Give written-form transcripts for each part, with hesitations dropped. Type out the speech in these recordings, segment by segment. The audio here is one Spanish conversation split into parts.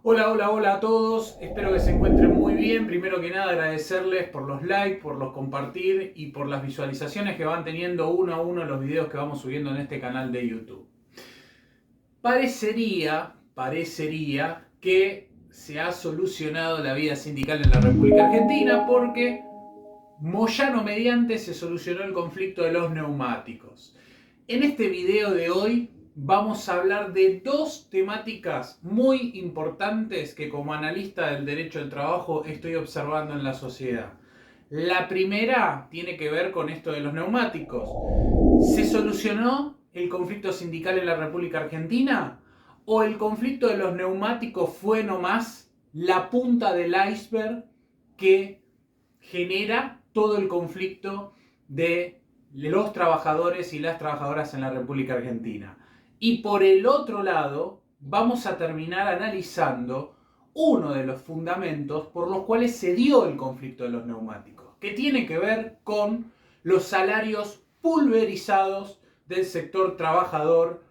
Hola, hola, hola a todos. Espero que se encuentren muy bien. Primero que nada, agradecerles por los likes, por los compartir y por las visualizaciones que van teniendo uno a uno los videos que vamos subiendo en este canal de YouTube. Parecería que se ha solucionado la vida sindical en la República Argentina porque Moyano mediante se solucionó el conflicto de los neumáticos. En este video de hoy vamos a hablar de dos temáticas muy importantes que como analista del derecho del trabajo estoy observando en la sociedad. La primera tiene que ver con esto de los neumáticos. ¿Se solucionó el conflicto sindical en la República Argentina? ¿O el conflicto de los neumáticos fue nomás la punta del iceberg que genera todo el conflicto de los trabajadores y las trabajadoras en la República Argentina? Y por el otro lado, vamos a terminar analizando uno de los fundamentos por los cuales se dio el conflicto de los neumáticos, que tiene que ver con los salarios pulverizados del sector trabajador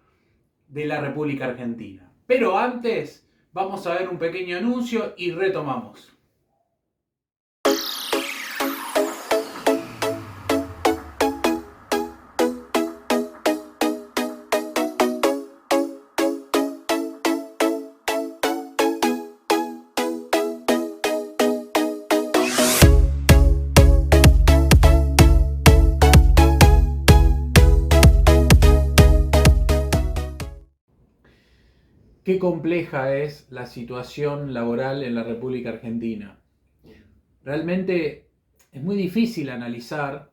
de la República Argentina. Pero antes, vamos a ver un pequeño anuncio y retomamos. Qué compleja es la situación laboral en la República Argentina. Realmente es muy difícil analizar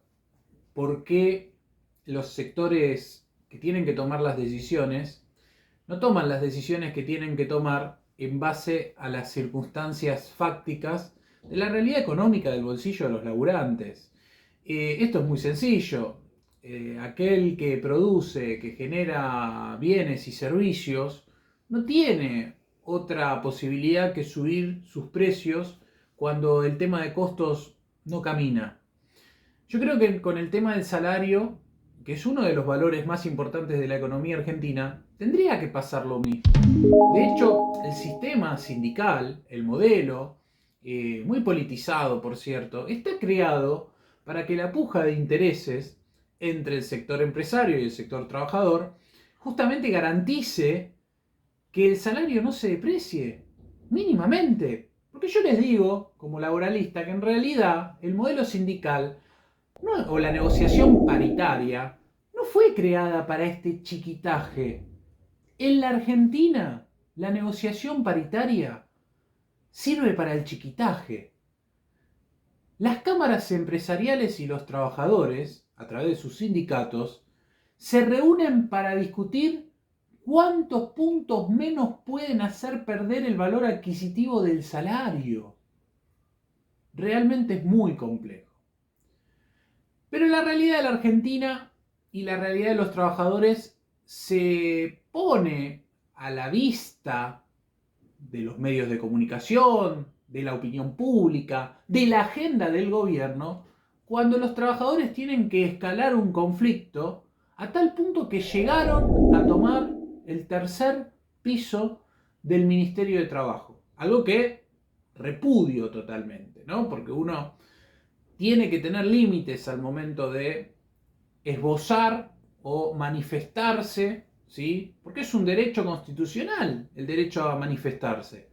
por qué los sectores que tienen que tomar las decisiones no toman las decisiones que tienen que tomar en base a las circunstancias fácticas de la realidad económica del bolsillo de los laburantes. Esto es muy sencillo. Aquel que produce, que genera bienes y servicios, no tiene otra posibilidad que subir sus precios cuando el tema de costos no camina. Yo creo que con el tema del salario, que es uno de los valores más importantes de la economía argentina, tendría que pasar lo mismo. De hecho, el sistema sindical, el modelo, muy politizado por cierto, está creado para que la puja de intereses entre el sector empresario y el sector trabajador justamente garantice que el salario no se deprecie mínimamente. Porque yo les digo, como laboralista, que en realidad el modelo sindical o la negociación paritaria no fue creada para este chiquitaje. En la Argentina, la negociación paritaria sirve para el chiquitaje. Las cámaras empresariales y los trabajadores, a través de sus sindicatos, se reúnen para discutir cuántos puntos menos pueden hacer perder el valor adquisitivo del salario. Realmente es muy complejo. Pero la realidad de la Argentina y la realidad de los trabajadores se pone a la vista de los medios de comunicación, de la opinión pública, de la agenda del gobierno, cuando los trabajadores tienen que escalar un conflicto a tal punto que llegaron a tomar el tercer piso del Ministerio de Trabajo. Algo que repudio totalmente, ¿no? Porque uno tiene que tener límites al momento de esbozar o manifestarse, ¿sí? Porque es un derecho constitucional el derecho a manifestarse.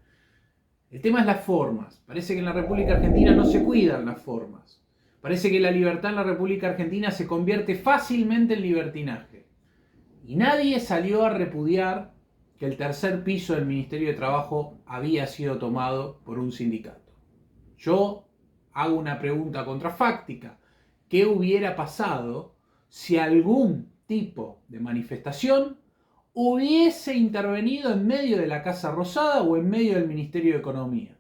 El tema es las formas. Parece que en la República Argentina no se cuidan las formas. Parece que la libertad en la República Argentina se convierte fácilmente en libertinaje. Y nadie salió a repudiar que el tercer piso del Ministerio de Trabajo había sido tomado por un sindicato. Yo hago una pregunta contrafáctica. ¿Qué hubiera pasado si algún tipo de manifestación hubiese intervenido en medio de la Casa Rosada o en medio del Ministerio de Economía?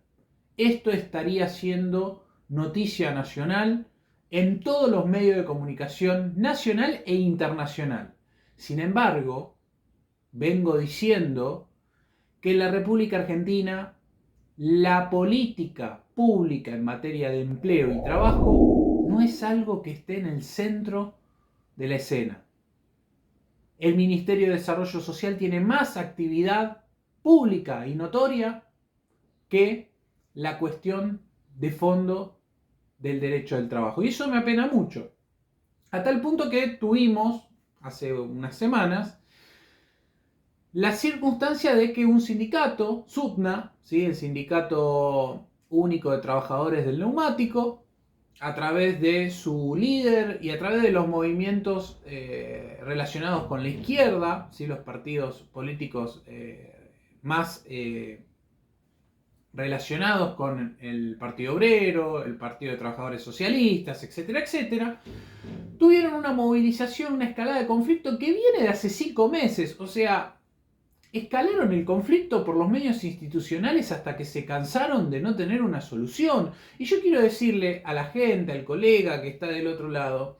Esto estaría siendo noticia nacional en todos los medios de comunicación nacional e internacional. Sin embargo, vengo diciendo que en la República Argentina la política pública en materia de empleo y trabajo no es algo que esté en el centro de la escena. El Ministerio de Desarrollo Social tiene más actividad pública y notoria que la cuestión de fondo del derecho del trabajo. Y eso me apena mucho. A tal punto que tuvimos, hace unas semanas, la circunstancia de que un sindicato, SUTNA, ¿sí?, el Sindicato Único de Trabajadores del Neumático, a través de su líder y a través de los movimientos relacionados con la izquierda, ¿sí?, los partidos políticos más relacionados con el Partido Obrero, el Partido de Trabajadores Socialistas, etcétera, etcétera, tuvieron una movilización, una escalada de conflicto que viene de hace 5 meses. O sea, escalaron el conflicto por los medios institucionales hasta que se cansaron de no tener una solución. Y yo quiero decirle a la gente, al colega que está del otro lado,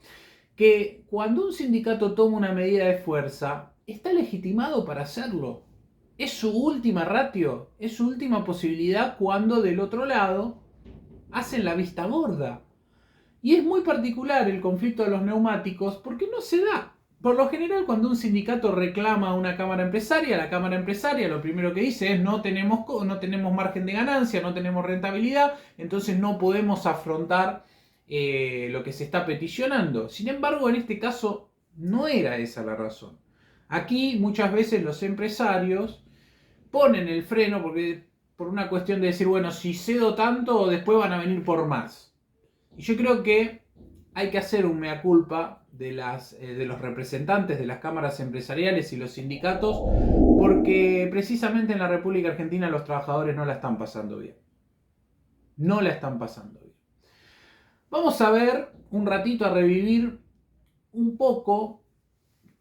que cuando un sindicato toma una medida de fuerza, está legitimado para hacerlo. Es su última ratio, es su última posibilidad cuando del otro lado hacen la vista gorda. Y es muy particular el conflicto de los neumáticos porque no se da. Por lo general, cuando un sindicato reclama a una cámara empresaria, la cámara empresaria lo primero que dice es no tenemos margen de ganancia, no tenemos rentabilidad, entonces no podemos afrontar lo que se está peticionando. Sin embargo, en este caso no era esa la razón. Aquí muchas veces los empresarios ponen el freno por una cuestión de decir, bueno, si cedo tanto, después van a venir por más. Y yo creo que hay que hacer un mea culpa de los representantes de las cámaras empresariales y los sindicatos, porque precisamente en la República Argentina los trabajadores no la están pasando bien. No la están pasando bien. Vamos a ver un ratito, a revivir un poco,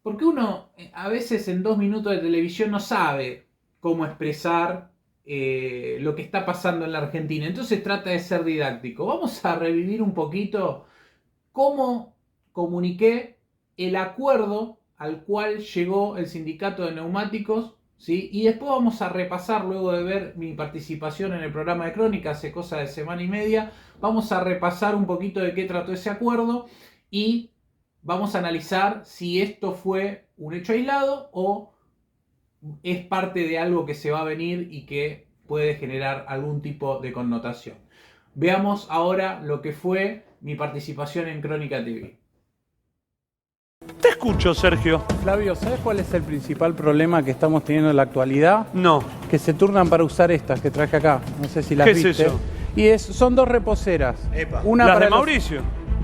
porque uno a veces en 2 minutos de televisión no sabe cómo expresar lo que está pasando en la Argentina. Entonces trata de ser didáctico. Vamos a revivir un poquito cómo comuniqué el acuerdo al cual llegó el sindicato de neumáticos, ¿sí? Y después vamos a repasar, luego de ver mi participación en el programa de Crónica hace cosa de semana y media, vamos a repasar un poquito de qué trató ese acuerdo y vamos a analizar si esto fue un hecho aislado o es parte de algo que se va a venir y que puede generar algún tipo de connotación. Veamos ahora lo que fue mi participación en Crónica TV. Te escucho, Sergio. Flavio, ¿sabes cuál es el principal problema que estamos teniendo en la actualidad? No. Que se turnan para usar estas que traje acá. No sé si las ¿Qué viste. es eso? Y son 2 reposeras. Epa. Una ¿Las para de Mauricio?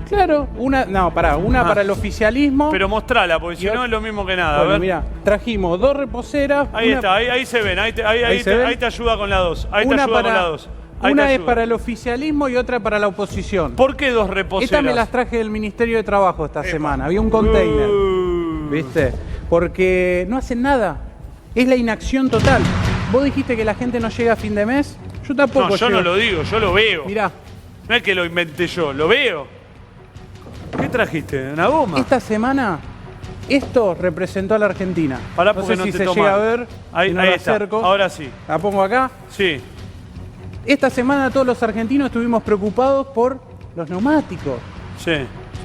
Claro, una para el oficialismo. Pero mostrala, porque si no es lo mismo que nada. Bueno, a ver. mira, trajimos 2 reposeras. Ahí está, ahí se ven. Ahí te ayuda con la 2. Ahí te ayuda con la 2. Una es para el oficialismo y otra para la oposición. ¿Por qué 2 reposeras? Esta me las traje del Ministerio de Trabajo esta semana. Había un container. ¿Viste? Porque no hacen nada. Es la inacción total. Vos dijiste que la gente no llega a fin de mes. Yo tampoco. No, yo no lo digo, yo lo veo. Mirá. No es que lo inventé yo, lo veo. ¿Qué trajiste? ¿Una goma? Esta semana esto representó a la Argentina. Pará, no porque sé no si te se toman. llega a ver. Ahí, si no ahí la está. acerco. Ahora sí. La pongo acá. Sí. Esta semana todos los argentinos estuvimos preocupados por los neumáticos. Sí.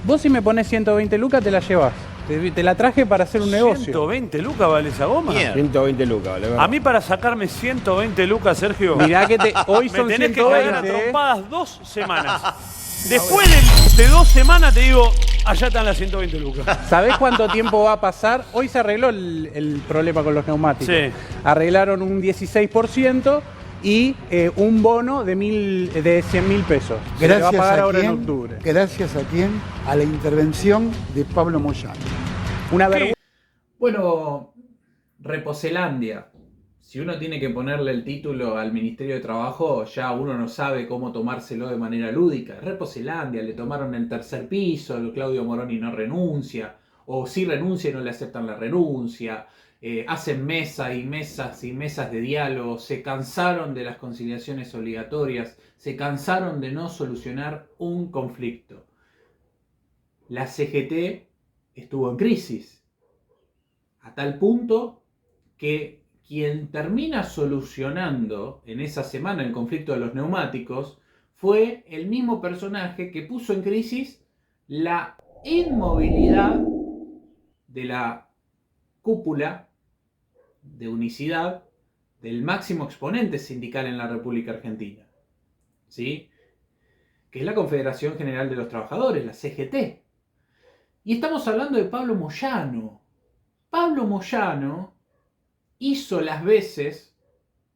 Vos si me pones 120 lucas te la llevas. Te la traje para hacer un negocio. 120 lucas vale esa goma. Mierda. 120 lucas, vale. A mí para sacarme 120 lucas, Sergio, Mirá que hoy me son tenés que 120. cagar a trompadas 2 semanas. Después de 2 semanas te digo, allá están las 120 lucas. ¿Sabés cuánto tiempo va a pasar? Hoy se arregló el problema con los neumáticos. Sí. Arreglaron un 16% y un bono de 100.000 pesos. Que se va a pagar ahora en octubre. Gracias a quién? A la intervención de Pablo Moyano. Una vergüenza. Bueno, Reposelandia. Si uno tiene que ponerle el título al Ministerio de Trabajo, ya uno no sabe cómo tomárselo de manera lúdica. Reposelandia, le tomaron el 3er piso, Claudio Moroni no renuncia, o si renuncia y no le aceptan la renuncia, hacen mesas y mesas y mesas de diálogo, se cansaron de las conciliaciones obligatorias, se cansaron de no solucionar un conflicto. La CGT estuvo en crisis, a tal punto que quien termina solucionando en esa semana el conflicto de los neumáticos fue el mismo personaje que puso en crisis la inmovilidad de la cúpula de unicidad del máximo exponente sindical en la República Argentina, ¿sí? Que es la Confederación General de los Trabajadores, la CGT. Y estamos hablando de Pablo Moyano. Pablo Moyano hizo las veces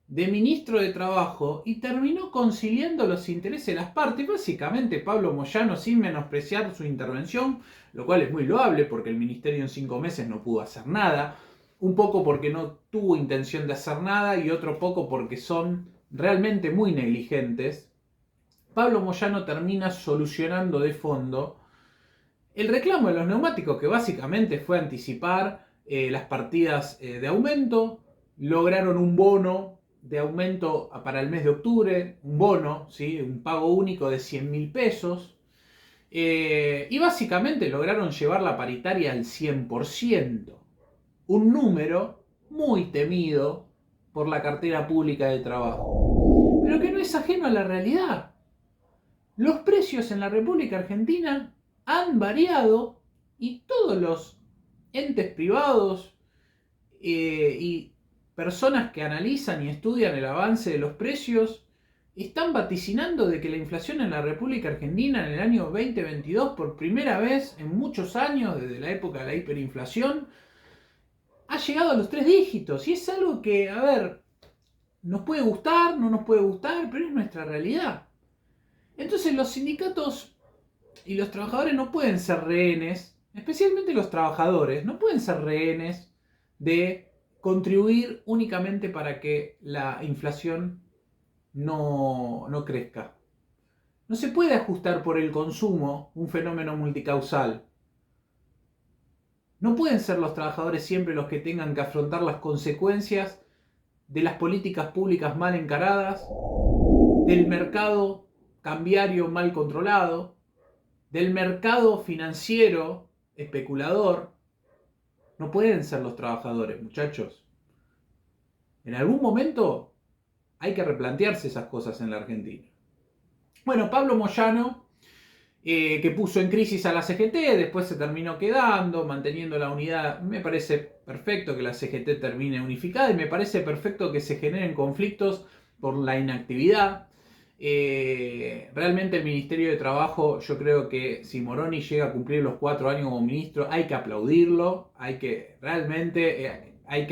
de ministro de Trabajo y terminó conciliando los intereses de las partes. Básicamente Pablo Moyano, sin menospreciar su intervención, lo cual es muy loable porque el ministerio en 5 meses no pudo hacer nada, un poco porque no tuvo intención de hacer nada y otro poco porque son realmente muy negligentes. Pablo Moyano termina solucionando de fondo el reclamo de los neumáticos, que básicamente fue anticipar las partidas de aumento. Lograron un bono de aumento para el mes de octubre, un bono, ¿sí? Un pago único de 100.000 pesos. Y básicamente lograron llevar la paritaria al 100%. Un número muy temido por la cartera pública de trabajo. Pero que no es ajeno a la realidad. Los precios en la República Argentina han variado y todos los entes privados y personas que analizan y estudian el avance de los precios están vaticinando de que la inflación en la República Argentina en el año 2022, por primera vez en muchos años, desde la época de la hiperinflación, ha llegado a los 3 dígitos. Y es algo que, a ver, nos puede gustar, no nos puede gustar, pero es nuestra realidad. Entonces los sindicatos y los trabajadores no pueden ser rehenes, especialmente los trabajadores, no pueden ser rehenes de contribuir únicamente para que la inflación no crezca. No se puede ajustar por el consumo un fenómeno multicausal. No pueden ser los trabajadores siempre los que tengan que afrontar las consecuencias de las políticas públicas mal encaradas, del mercado cambiario mal controlado, del mercado financiero especulador. No pueden ser los trabajadores, muchachos. En algún momento hay que replantearse esas cosas en la Argentina. Bueno, Pablo Moyano, que puso en crisis a la CGT, después se terminó quedando, manteniendo la unidad. Me parece perfecto que la CGT termine unificada y me parece perfecto que se generen conflictos por la inactividad. Realmente el Ministerio de Trabajo, yo creo que si Moroni llega a cumplir los 4 años como ministro, hay que aplaudirlo, hay que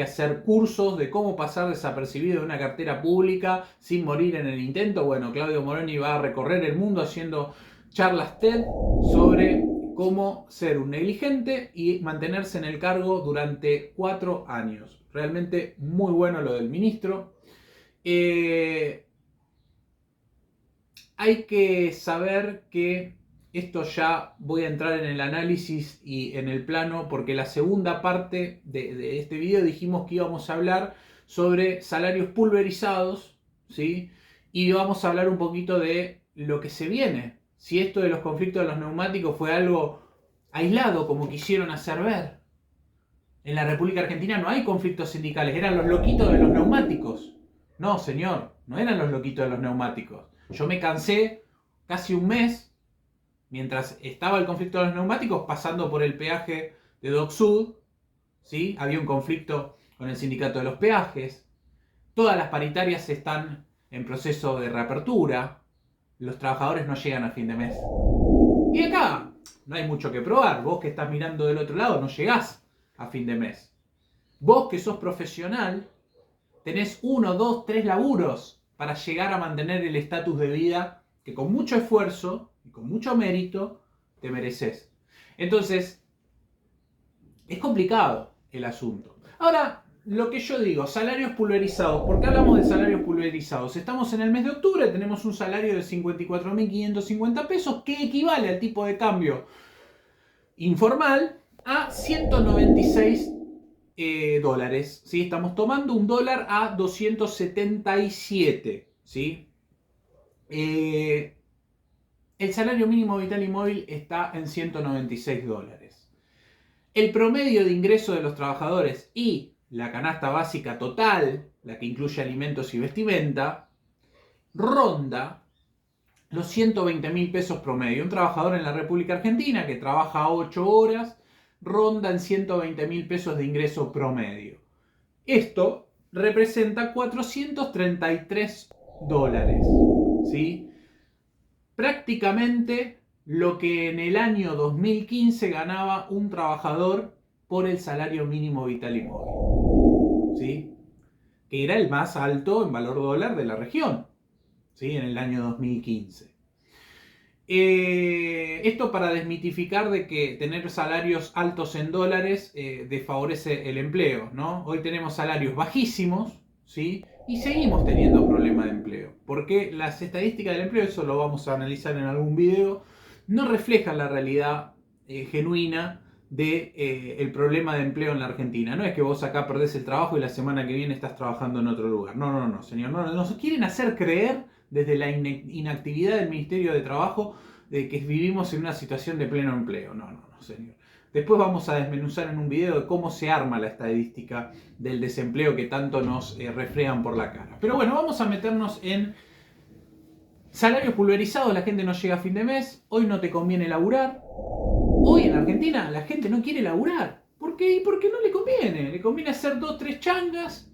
hacer cursos de cómo pasar desapercibido de una cartera pública sin morir en el intento. Bueno, Claudio Moroni va a recorrer el mundo haciendo charlas TED sobre cómo ser un negligente y mantenerse en el cargo durante 4 años. Realmente muy bueno lo del ministro. Hay que saber que esto ya voy a entrar en el análisis y en el plano, porque la segunda parte de este video dijimos que íbamos a hablar sobre salarios pulverizados, ¿sí? Y vamos a hablar un poquito de lo que se viene. Si esto de los conflictos de los neumáticos fue algo aislado, como quisieron hacer ver. En la República Argentina no hay conflictos sindicales, eran los loquitos de los neumáticos. No, señor, no eran los loquitos de los neumáticos. Yo me cansé casi un mes, mientras estaba el conflicto de los neumáticos, pasando por el peaje de Dock Sud, ¿sí? Había un conflicto con el sindicato de los peajes. Todas las paritarias están en proceso de reapertura. Los trabajadores no llegan a fin de mes. Y acá no hay mucho que probar. Vos que estás mirando del otro lado no llegás a fin de mes. Vos que sos profesional tenés 1, 2, 3 laburos para llegar a mantener el estatus de vida que con mucho esfuerzo y con mucho mérito te mereces. Entonces, es complicado el asunto. Ahora, lo que yo digo, salarios pulverizados. ¿Por qué hablamos de salarios pulverizados? Estamos en el mes de octubre, tenemos un salario de 54.550 pesos que equivale al tipo de cambio informal a 196 dólares, ¿sí? Estamos tomando un dólar a 277, ¿sí? El salario mínimo vital y móvil está en 196 dólares. El promedio de ingreso de los trabajadores y la canasta básica total, la que incluye alimentos y vestimenta, ronda los 120.000 pesos promedio. Un trabajador en la República Argentina que trabaja 8 horas ronda en 120.000 pesos de ingreso promedio. Esto representa $433, ¿sí? Prácticamente lo que en el año 2015 ganaba un trabajador por el salario mínimo vital y móvil, ¿sí? Que era el más alto en valor dólar de la región, ¿sí? En el año 2015. Esto para desmitificar de que tener salarios altos en dólares desfavorece el empleo, ¿no? Hoy tenemos salarios bajísimos, ¿sí? Y seguimos teniendo problemas de empleo. Porque las estadísticas del empleo, eso lo vamos a analizar en algún video, no reflejan la realidad genuina del problema de empleo en la Argentina. No es que vos acá perdés el trabajo y la semana que viene estás trabajando en otro lugar. No, señor. No, nos quieren hacer creer desde la inactividad del Ministerio de Trabajo de que vivimos en una situación de pleno empleo. No, señor. Después vamos a desmenuzar en un video de cómo se arma la estadística del desempleo que tanto nos refregan por la cara. Pero bueno, vamos a meternos en salarios pulverizados. La gente no llega a fin de mes. Hoy no te conviene laburar. Hoy en Argentina la gente no quiere laburar. ¿Por qué? Porque no le conviene. Le conviene hacer 2, 3 changas.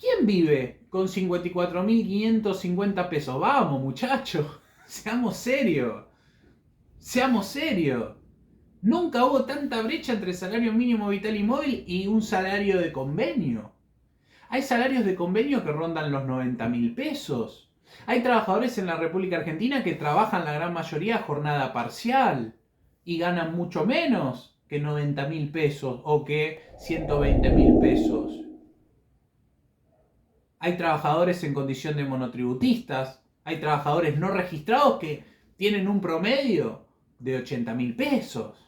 ¿Quién vive con 54.550 pesos? Vamos, muchachos. Seamos serios. Seamos serios. Nunca hubo tanta brecha entre salario mínimo vital y móvil y un salario de convenio. Hay salarios de convenio que rondan los 90.000 pesos. Hay trabajadores en la República Argentina que trabajan la gran mayoría a jornada parcial y ganan mucho menos que 90.000 pesos o que 120.000 pesos. Hay trabajadores en condición de monotributistas. Hay trabajadores no registrados que tienen un promedio de 80.000 pesos.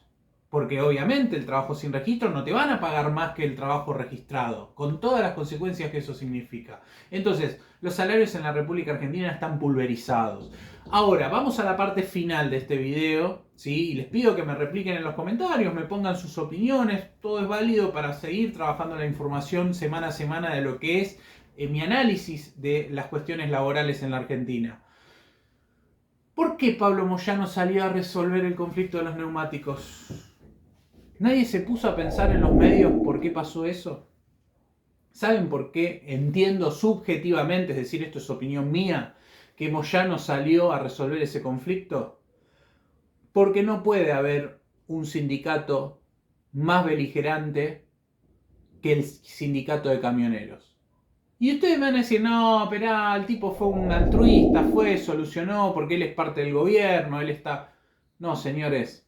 Porque obviamente el trabajo sin registro no te van a pagar más que el trabajo registrado, con todas las consecuencias que eso significa. Entonces, los salarios en la República Argentina están pulverizados. Ahora, vamos a la parte final de este video, ¿sí? Y les pido que me repliquen en los comentarios, me pongan sus opiniones. Todo es válido para seguir trabajando la información semana a semana de lo que es mi análisis de las cuestiones laborales en la Argentina. ¿Por qué Pablo Moyano salió a resolver el conflicto de los neumáticos? ¿Nadie se puso a pensar en los medios por qué pasó eso? ¿Saben por qué? Entiendo subjetivamente, es decir, esto es opinión mía, que Moyano salió a resolver ese conflicto. Porque no puede haber un sindicato más beligerante que el sindicato de camioneros. Y ustedes me van a decir, no, pero el tipo fue un altruista, solucionó porque él es parte del gobierno, él está... No, señores.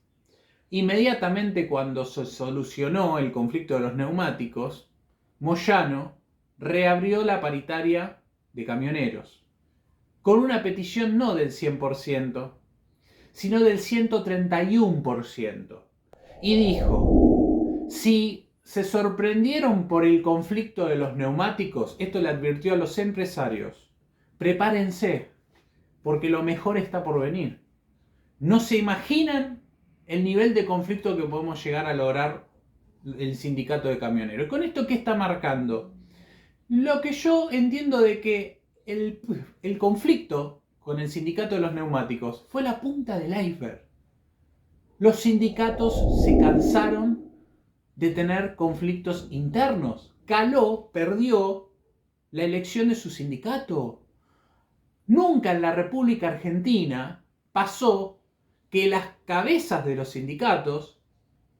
Inmediatamente cuando se solucionó el conflicto de los neumáticos, Moyano reabrió la paritaria de camioneros, con una petición no del 100%, sino del 131%. Y dijo, si se sorprendieron por el conflicto de los neumáticos, esto le advirtió a los empresarios, prepárense, porque lo mejor está por venir. No se imaginan el nivel de conflicto que podemos llegar a lograr el sindicato de camioneros. ¿Con esto qué está marcando? Lo que yo entiendo de que el conflicto con el sindicato de los neumáticos fue la punta del iceberg. Los sindicatos se cansaron de tener conflictos internos. Caló perdió la elección de su sindicato. Nunca en la República Argentina pasó que las cabezas de los sindicatos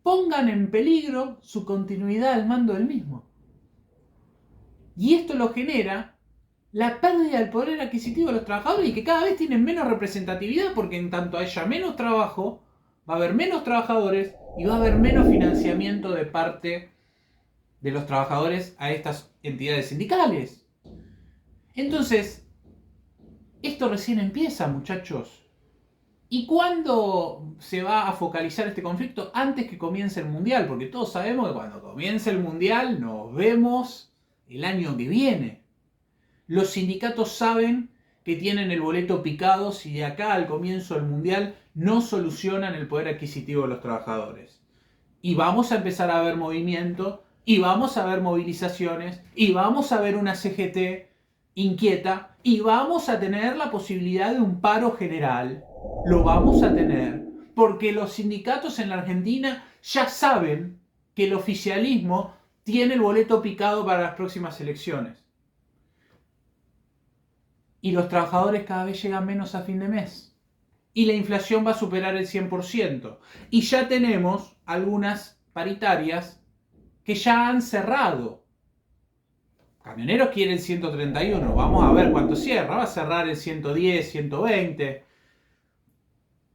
pongan en peligro su continuidad al mando del mismo. Y esto lo genera la pérdida del poder adquisitivo de los trabajadores y que cada vez tienen menos representatividad porque en tanto haya menos trabajo, va a haber menos trabajadores y va a haber menos financiamiento de parte de los trabajadores a estas entidades sindicales. Entonces, esto recién empieza, muchachos. ¿Y cuándo se va a focalizar este conflicto? Antes que comience el Mundial, porque todos sabemos que cuando comience el Mundial nos vemos el año que viene. Los sindicatos saben que tienen el boleto picado si de acá al comienzo del Mundial no solucionan el poder adquisitivo de los trabajadores. Y vamos a empezar a ver movimiento, y vamos a ver movilizaciones, y vamos a ver una CGT inquieta, y vamos a tener la posibilidad de un paro general. Lo vamos a tener, porque los sindicatos en la Argentina ya saben que el oficialismo tiene el boleto picado para las próximas elecciones. y los trabajadores cada vez llegan menos a fin de mes. Y la inflación va a superar el 100%. Y ya tenemos algunas paritarias que ya han cerrado. Camioneros quiere el 131, vamos a ver cuánto cierra, va a cerrar el 110, 120.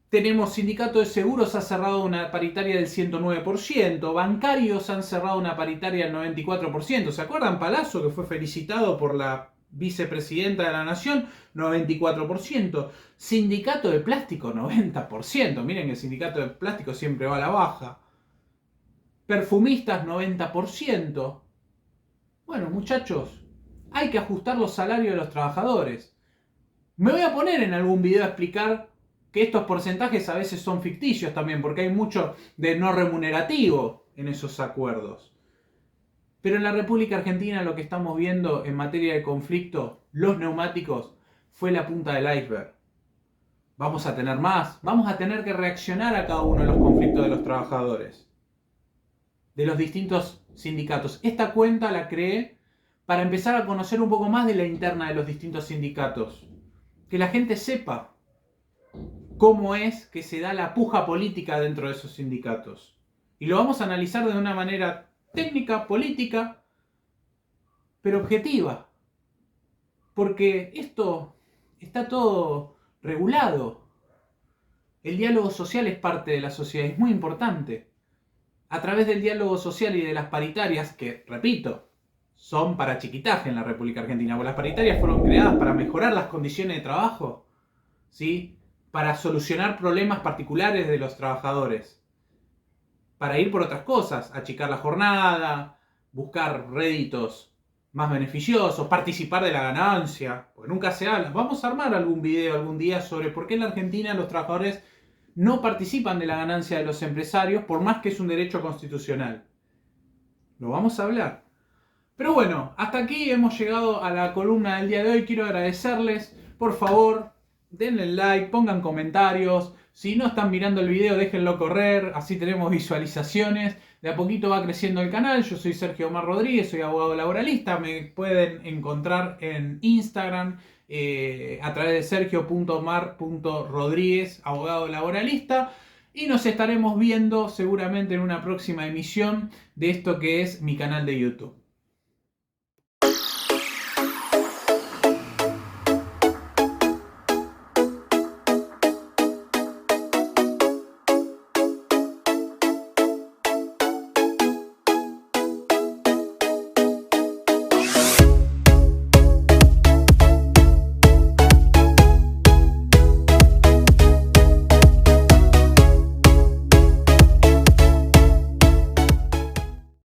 Tenemos sindicato de seguros, ha cerrado una paritaria del 109%, bancarios han cerrado una paritaria del 94%. ¿Se acuerdan Palazzo, que fue felicitado por la vicepresidenta de la Nación? 94%. Sindicato de plástico, 90%. Miren que el sindicato de plástico siempre va a la baja. Perfumistas, 90%. Bueno, muchachos, hay que ajustar los salarios de los trabajadores. Me voy a poner en algún video a explicar que estos porcentajes a veces son ficticios también, porque hay mucho de no remunerativo en esos acuerdos. Pero en la República Argentina lo que estamos viendo en materia de conflicto, los neumáticos, fue la punta del iceberg. Vamos a tener más, vamos a tener que reaccionar a cada uno de los conflictos de los trabajadores, de los distintos sindicatos. Esta cuenta la creé para empezar a conocer un poco más de la interna de los distintos sindicatos. Que la gente sepa cómo es que se da la puja política dentro de esos sindicatos. Y lo vamos a analizar de una manera técnica, política, pero objetiva. Porque esto está todo regulado. El diálogo social es parte de la sociedad, es muy importante. A través del diálogo social y de las paritarias, que, repito, son para chiquitaje en la República Argentina, porque las paritarias fueron creadas para mejorar las condiciones de trabajo, ¿sí? Para solucionar problemas particulares de los trabajadores, para ir por otras cosas, achicar la jornada, buscar réditos más beneficiosos, participar de la ganancia, porque nunca se habla. Vamos a armar algún video algún día sobre por qué en la Argentina los trabajadores no participan de la ganancia de los empresarios, por más que es un derecho constitucional. Lo vamos a hablar. Pero bueno, hasta aquí hemos llegado a la columna del día de hoy. Quiero agradecerles, por favor, denle like, pongan comentarios. Si no están mirando el video, déjenlo correr, así tenemos visualizaciones. De a poquito va creciendo el canal. Yo soy Sergio Omar Rodríguez, soy abogado laboralista. Me pueden encontrar en Instagram a través de sergio.omar.rodríguez, abogado laboralista. Y nos estaremos viendo seguramente en una próxima emisión de esto que es mi canal de YouTube.